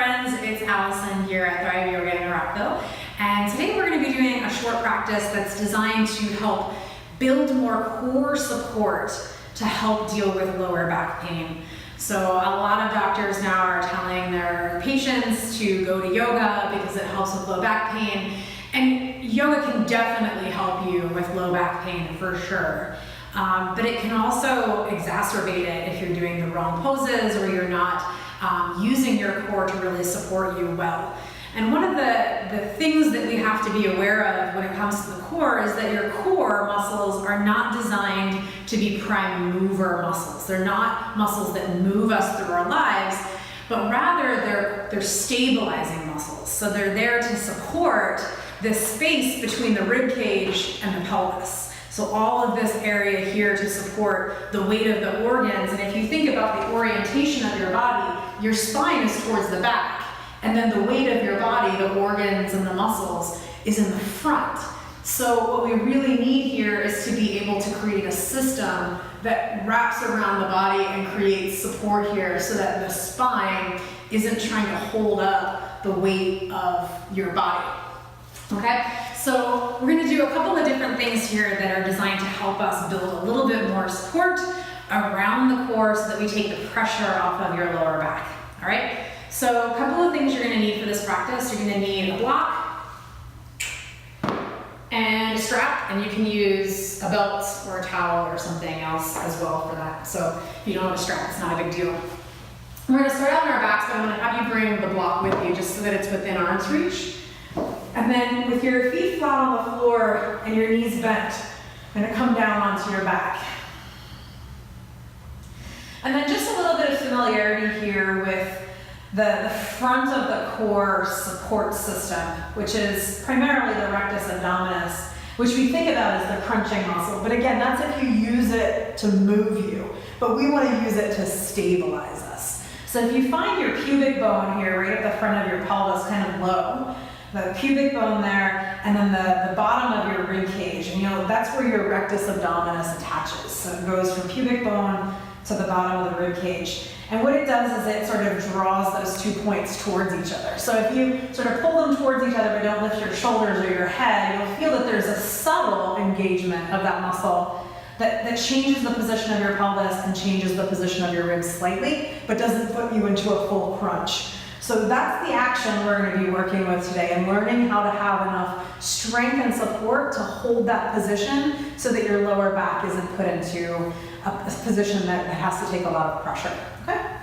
friends, it's Allison here at Thrive Yoga in Rockville, and today we're going to be doing a short practice that's designed to help build more core support to help deal with lower back pain. So a lot of doctors now are telling their patients to go to yoga because it helps with low back pain, and yoga can definitely help you with low back pain for sure. But it can also exacerbate it if you're doing the wrong poses or you're not using your core to really support you well. And one of the things that we have to be aware of when it comes to the core is that your core muscles are not designed to be prime mover muscles. They're not muscles that move us through our lives, but rather they're stabilizing muscles. So they're there to support this space between the rib cage and the pelvis. So all of this area here to support the weight of the organs. And if you think about the orientation of your body, your spine is towards the back. And then the weight of your body, the organs and the muscles, is in the front. So what we really need here is to be able to create a system that wraps around the body and creates support here so that the spine isn't trying to hold up the weight of your body. Okay, so we're going to do a couple of different things here that are designed to help us build a little bit more support around the core so that we take the pressure off of your lower back. All right, so a couple of things you're going to need for this practice. You're going to need a block and a strap, and you can use a belt or a towel or something else as well for that. So if you don't have a strap, it's not a big deal. We're going to start out on our backs, but I'm going to have you bring the block with you just so that it's within arm's reach. And then with your feet flat on the floor and your knees bent, I'm going to come down onto your back. And then just a little bit of familiarity here with the front of the core support system, which is primarily the rectus abdominis, which we think about as the crunching muscle. But again, that's if you use it to move you. But we want to use it to stabilize us. So if you find your pubic bone here right at the front of your pelvis kind of low, the pubic bone there, and then the bottom of your rib cage. And that's where your rectus abdominis attaches. So it goes from pubic bone to the bottom of the rib cage. And what it does is it sort of draws those 2 points towards each other. So if you sort of pull them towards each other but don't lift your shoulders or your head, you'll feel that there's a subtle engagement of that muscle that changes the position of your pelvis and changes the position of your ribs slightly, but doesn't put you into a full crunch. So that's the action we're going to be working with today, and learning how to have enough strength and support to hold that position so that your lower back isn't put into a position that has to take a lot of pressure. Okay?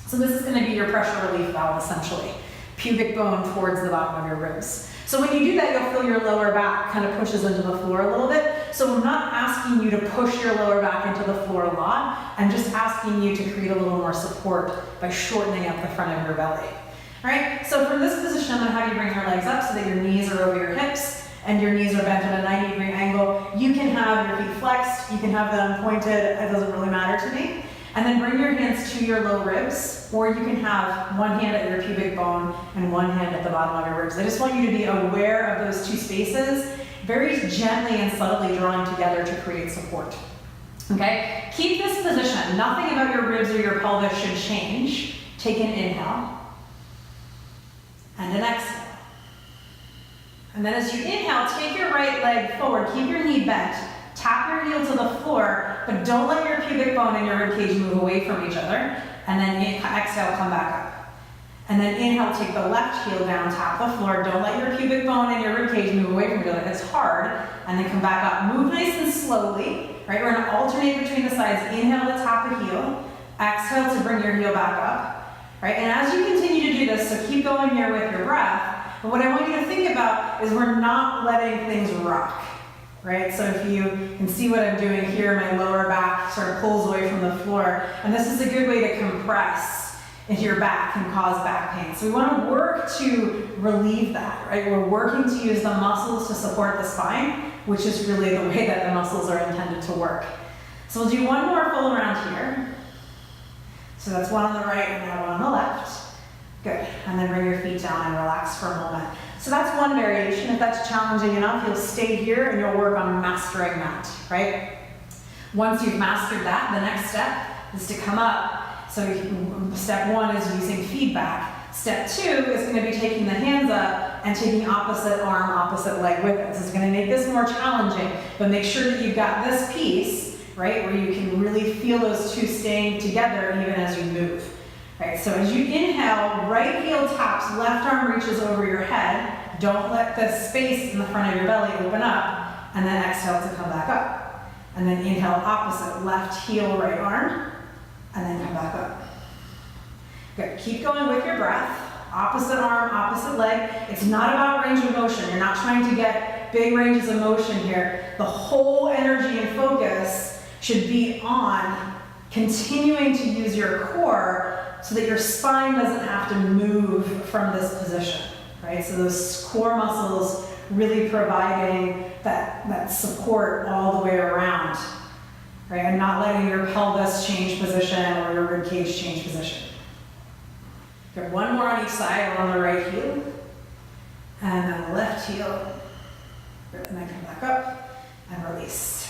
So this is going to be your pressure relief valve essentially. Pubic bone towards the bottom of your ribs. So when you do that, you'll feel your lower back kind of pushes into the floor a little bit. So I'm not asking you to push your lower back into the floor a lot. I'm just asking you to create a little more support by shortening up the front of your belly. All right, so from this position, I'm going to have you bring your legs up so that your knees are over your hips and your knees are bent at a 90-degree angle. You can have your feet flexed, you can have them pointed, it doesn't really matter to me. And then bring your hands to your low ribs, or you can have one hand at your pubic bone and one hand at the bottom of your ribs. I just want you to be aware of those two spaces, very gently and subtly drawing together to create support. Okay, keep this position. Nothing about your ribs or your pelvis should change. Take an inhale. And an exhale. And then as you inhale, take your right leg forward, keep your knee bent, tap your heel to the floor, but don't let your pubic bone and your rib cage move away from each other. And then exhale, come back up. And then inhale, take the left heel down, tap the floor, don't let your pubic bone and your rib cage move away from each other. It's hard. And then come back up. Move nice and slowly, right? We're gonna alternate between the sides. Inhale to tap the heel, exhale to bring your heel back up. Right? And as you continue to do this, so keep going here with your breath, but what I want you to think about is we're not letting things rock, right? So if you can see what I'm doing here, my lower back sort of pulls away from the floor, and this is a good way to compress into your back and cause back pain. So we want to work to relieve that, right? We're working to use the muscles to support the spine, which is really the way that the muscles are intended to work. So we'll do one more full round here. So that's one on the right and now one on the left. Good. And then bring your feet down and relax for a moment. So that's one variation. If that's challenging enough, you'll stay here and you'll work on mastering that, right? Once you've mastered that, the next step is to come up. So step one is using feedback. Step 2 is going to be taking the hands up and taking opposite arm, opposite leg with it. This is going to make this more challenging, but make sure that you've got this piece, right, where you can really feel those two staying together even as you move. Right, so as you inhale, right heel taps, left arm reaches over your head. Don't let the space in the front of your belly open up, and then exhale to come back up. And then inhale opposite, left heel, right arm, and then come back up. Good, keep going with your breath. Opposite arm, opposite leg. It's not about range of motion. You're not trying to get big ranges of motion here. The whole energy and focus should be on continuing to use your core so that your spine doesn't have to move from this position, right? So those core muscles really providing that support all the way around, right? And not letting your pelvis change position or your rib cage change position. Good, one more on each side, on the right heel, and then the left heel. Good, and then come back up and release.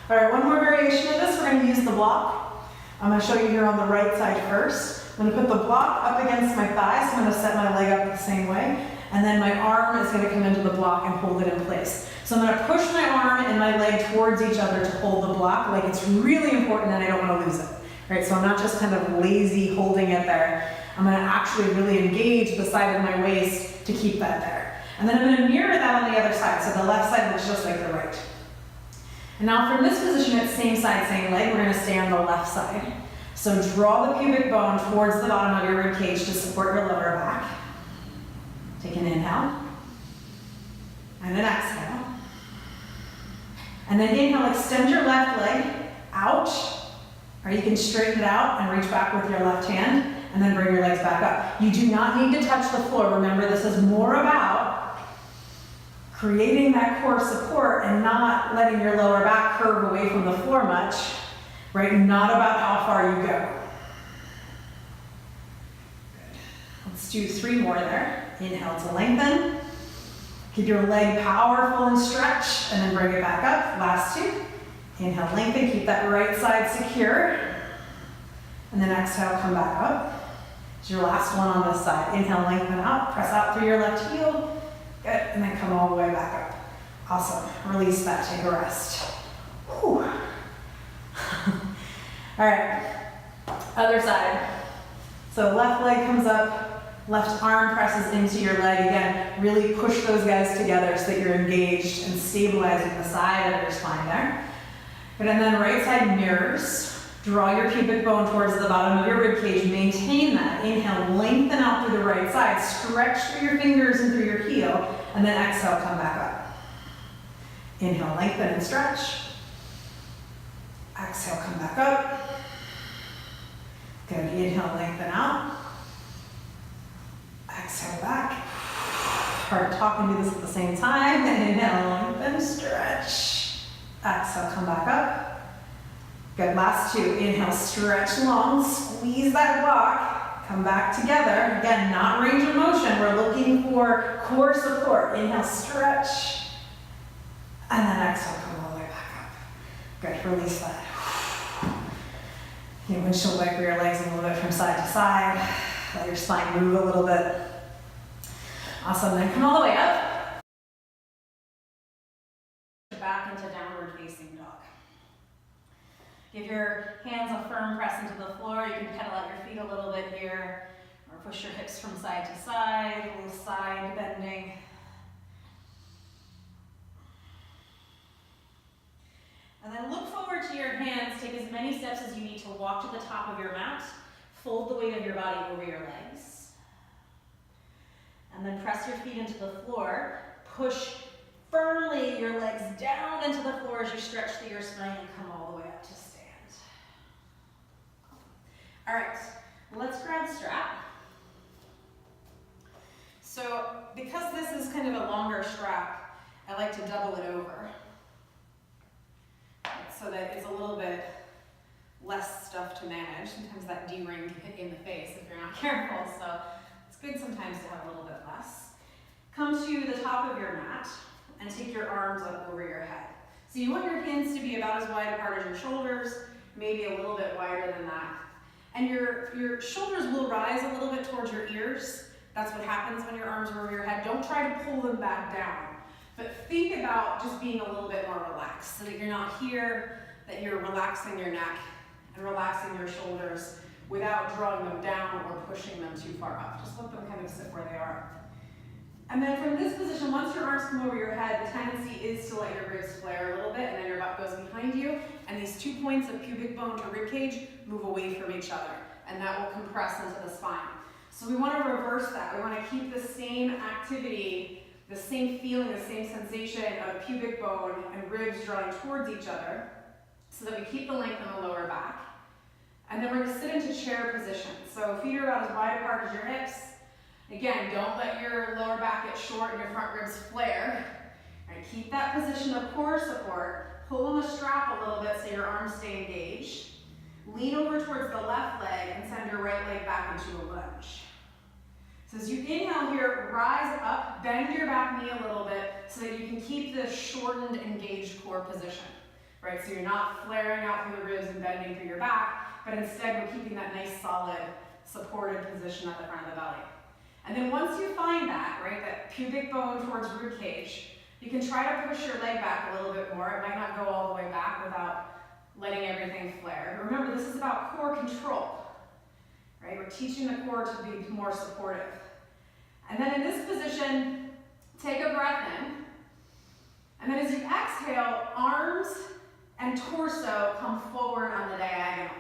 All right, one more variation of this. We're going to use the block. I'm going to show you here on the right side first. I'm going to put the block up against my thigh, so I'm going to set my leg up the same way, and then my arm is going to come into the block and hold it in place. So I'm going to push my arm and my leg towards each other to hold the block. Like, it's really important and I don't want to lose it. Right? So I'm not just kind of lazy holding it there. I'm going to actually really engage the side of my waist to keep that there. And then I'm going to mirror that on the other side, so the left side looks just like the right. And now from this position, it's same side, same leg, we're going to stay on the left side. So draw the pubic bone towards the bottom of your rib cage to support your lower back. Take an inhale. And an exhale. And then inhale, extend your left leg out. Or you can straighten it out and reach back with your left hand, and then bring your legs back up. You do not need to touch the floor. Remember, this is more about creating that core support and not letting your lower back curve away from the floor much, right? Not about how far you go. Good. Let's do 3 more there. Inhale to lengthen. Keep your leg powerful and stretch, and then bring it back up. Last 2. Inhale, lengthen, keep that right side secure. And then exhale, come back up. It's your last one on this side. Inhale, lengthen out, press out through your left heel. Good, and then come all the way back up. Awesome, release that, take a rest. Whew. All right, other side. So left leg comes up, left arm presses into your leg. Again, really push those guys together so that you're engaged and stabilizing the side of your spine there. Good, and then right side mirrors. Draw your pubic bone towards the bottom of your rib cage. Maintain that. Inhale, lengthen out through the right side. Stretch through your fingers and through your heel. And then exhale, come back up. Inhale, lengthen and stretch. Exhale, come back up. Good. Inhale, lengthen out. Exhale, back. Hard to talk and do this at the same time. Inhale, lengthen, stretch. Exhale, come back up. Good, last 2. Inhale, stretch long, squeeze that block, come back together. Again, not range of motion, we're looking for core support. Inhale, stretch, and then exhale, come all the way back up. Good, release that. You windshield wiper your legs a little bit from side to side. Let your spine move a little bit. Awesome, then come all the way up. Back into downward facing dog. Give your hands a firm press into the floor. You can pedal out your feet a little bit here, or push your hips from side to side, a little side bending. And then look forward to your hands. Take as many steps as you need to walk to the top of your mat. Fold the weight of your body over your legs. And then press your feet into the floor. Push firmly your legs down into the floor as you stretch through your spine and come all the way up to stand. All right, let's grab strap. So because this is kind of a longer strap, I like to double it over so that it's a little bit less stuff to manage. Sometimes that D-ring can hit you in the face if you're not careful, so it's good sometimes to have a little bit less. Come to the top of your mat and take your arms up over your head. So you want your hands to be about as wide apart as your shoulders, maybe a little bit wider than that. And your shoulders will rise a little bit towards your ears. That's what happens when your arms are over your head. Don't try to pull them back down, but think about just being a little bit more relaxed so that you're not here, that you're relaxing your neck and relaxing your shoulders without drawing them down or pushing them too far up. Just let them kind of sit where they are. And then from this position, once your arms come over your head, the tendency is to let your ribs flare a little bit, and then your butt goes behind you, and these 2 points of pubic bone to rib cage move away from each other, and that will compress into the spine. So we want to reverse that. We want to keep the same activity, the same feeling, the same sensation of pubic bone and ribs drawing towards each other, so that we keep the length in the lower back. And then we're going to sit into chair position. So feet are about as wide apart as your hips. Again, don't let your lower back get short and your front ribs flare. All right, keep that position of core support. Pull on the strap a little bit so your arms stay engaged. Lean over towards the left leg and send your right leg back into a lunge. So as you inhale here, rise up, bend your back knee a little bit so that you can keep this shortened, engaged core position. Right, so you're not flaring out through the ribs and bending through your back, but instead we're keeping that nice, solid, supported position at the front of the belly. And then once you find that, right, that pubic bone towards rib cage, you can try to push your leg back a little bit more. It might not go all the way back without letting everything flare. But remember, this is about core control, right? We're teaching the core to be more supportive. And then in this position, take a breath in. And then as you exhale, arms and torso come forward on the diagonal.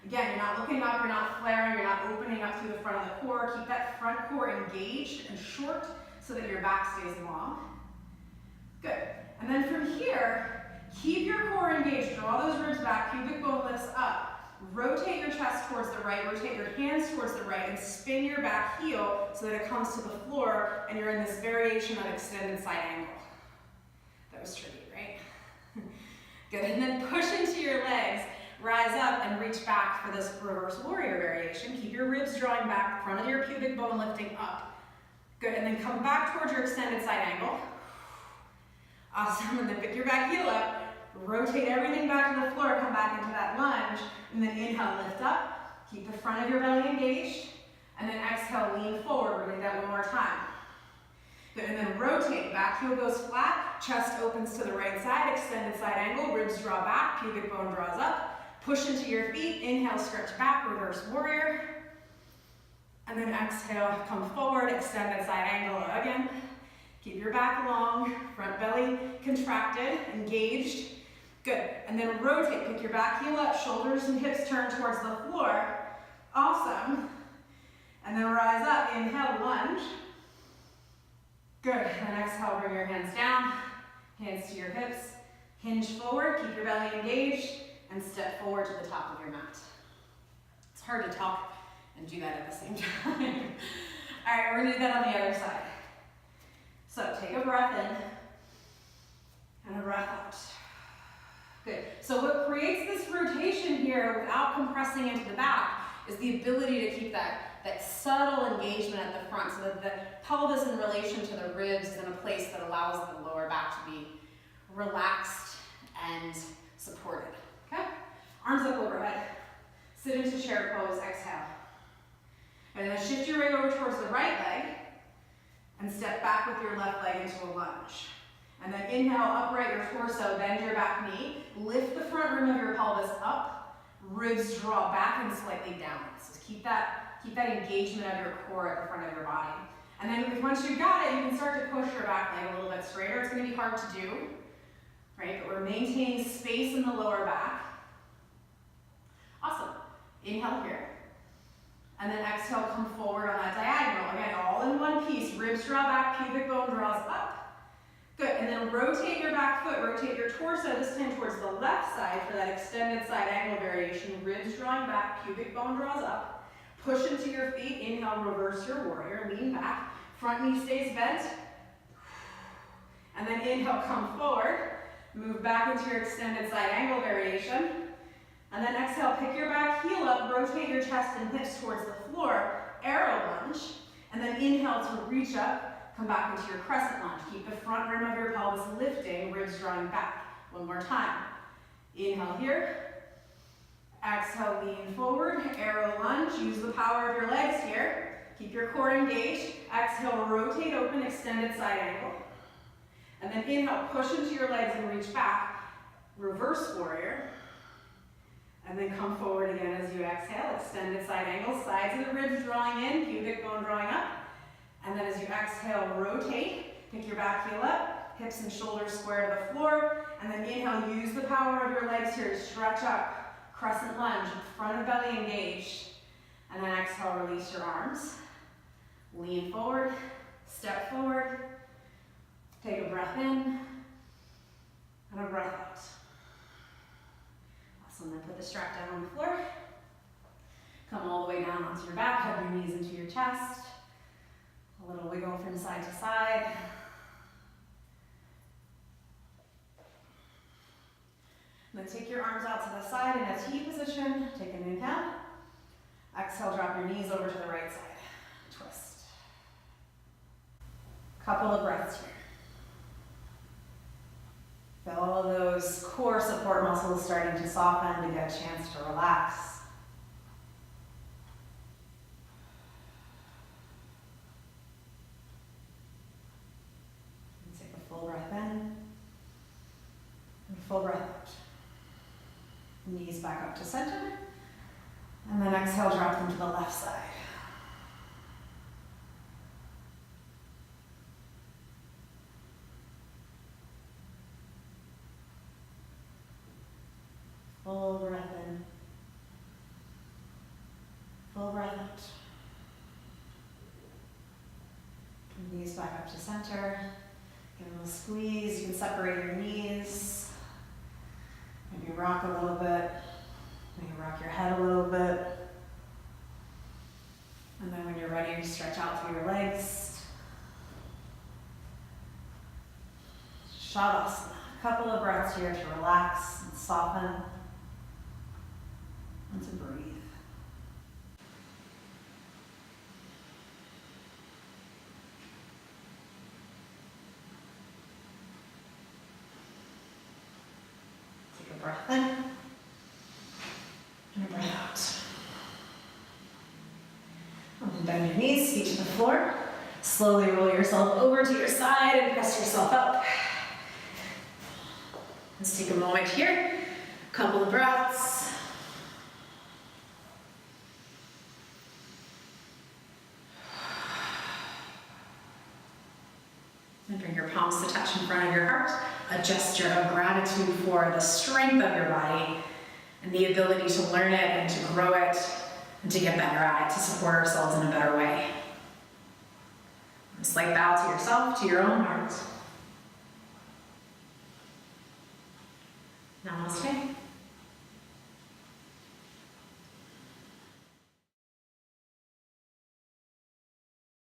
Again, you're not looking up, you're not flaring, you're not opening up through the front of the core. Keep that front core engaged and short so that your back stays long. Good. And then from here, keep your core engaged. Draw those ribs back, pubic bone lifts up. Rotate your chest towards the right, rotate your hands towards the right, and spin your back heel so that it comes to the floor and you're in this variation of extended side angle. That was tricky, right? Good. And then push into your legs. Rise up and reach back for this reverse warrior variation. Keep your ribs drawing back, front of your pubic bone lifting up. Good, and then come back towards your extended side angle. Awesome, and then pick your back heel up, rotate everything back to the floor, come back into that lunge, and then inhale, lift up, keep the front of your belly engaged, and then exhale, lean forward. We're gonna do that one more time. Good, and then rotate, back heel goes flat, chest opens to the right side, extended side angle, ribs draw back, pubic bone draws up. Push into your feet, inhale, stretch back, reverse warrior. And then exhale, come forward, extended side angle again. Keep your back long, front belly contracted, engaged. Good, and then rotate, pick your back heel up, shoulders and hips turn towards the floor. Awesome. And then rise up, inhale, lunge. Good, and then exhale, bring your hands down, hands to your hips. Hinge forward, keep your belly engaged. And step forward to the top of your mat. It's hard to talk and do that at the same time. All right, we're gonna do that on the other side. So take a breath in and a breath out. Good. So what creates this rotation here without compressing into the back is the ability to keep that subtle engagement at the front so that the pelvis in relation to the ribs is in a place that allows the lower back to be relaxed and supported. Okay? Arms up overhead. Sit into chair pose, exhale. And then shift your weight over towards the right leg and step back with your left leg into a lunge. And then inhale, upright your torso, bend your back knee, lift the front rim of your pelvis up, ribs draw back and slightly down. So keep that engagement of your core at the front of your body. And then once you've got it, you can start to push your back leg a little bit straighter. It's gonna be hard to do. Right, but we're maintaining space in the lower back. Awesome. Inhale here. And then exhale, come forward on that diagonal. Again, all in one piece. Ribs draw back, pubic bone draws up. Good, and then rotate your back foot, rotate your torso, this time towards the left side for that extended side angle variation. Ribs drawing back, pubic bone draws up. Push into your feet, inhale, reverse your warrior, lean back. Front knee stays bent. And then inhale, come forward. Move back into your extended side angle variation. And then exhale, pick your back heel up, rotate your chest and hips towards the floor, arrow lunge. And then inhale to reach up, come back into your crescent lunge. Keep the front rim of your pelvis lifting, ribs drawing back. One more time. Inhale here. Exhale, exhale, lean forward, arrow lunge. Use the power of your legs here. Keep your core engaged. Exhale, rotate open, extended side angle. And then inhale, push into your legs and reach back. Reverse warrior. And then come forward again as you exhale, extended side angle, sides of the ribs drawing in, pubic bone drawing up. And then as you exhale, rotate, pick your back heel up, hips and shoulders square to the floor. And then inhale, use the power of your legs here to stretch up, crescent lunge, front of belly engaged. And then exhale, release your arms. Lean forward, step forward, take a breath in, and a breath out. Awesome, then put the strap down on the floor. Come all the way down onto your back, hug your knees into your chest. A little wiggle from side to side. Then take your arms out to the side in a T position. Take an inhale. Exhale, drop your knees over to the right side. Twist. Couple of breaths here. Feel all of those core support muscles starting to soften to get a chance to relax. And take a full breath in and a full breath out. Knees back up to center. And then exhale, drop them to the left side. Full breath in. Full breath out. Knees back up to center. Give a little squeeze. You can separate your knees. Maybe rock a little bit. Maybe rock your head a little bit. And then when you're ready, stretch out through your legs. Shavasana. A couple of breaths here to relax and soften and to breathe. Take a breath in. And a breath out. And then bend your knees, feet to the floor. Slowly roll yourself over to your side and press yourself up. Let's take a moment here. A couple of breaths. And bring your palms to touch in front of your heart. A gesture of gratitude for the strength of your body and the ability to learn it and to grow it and to get better at it, to support ourselves in a better way. A slight bow to yourself, to your own heart. Namaste.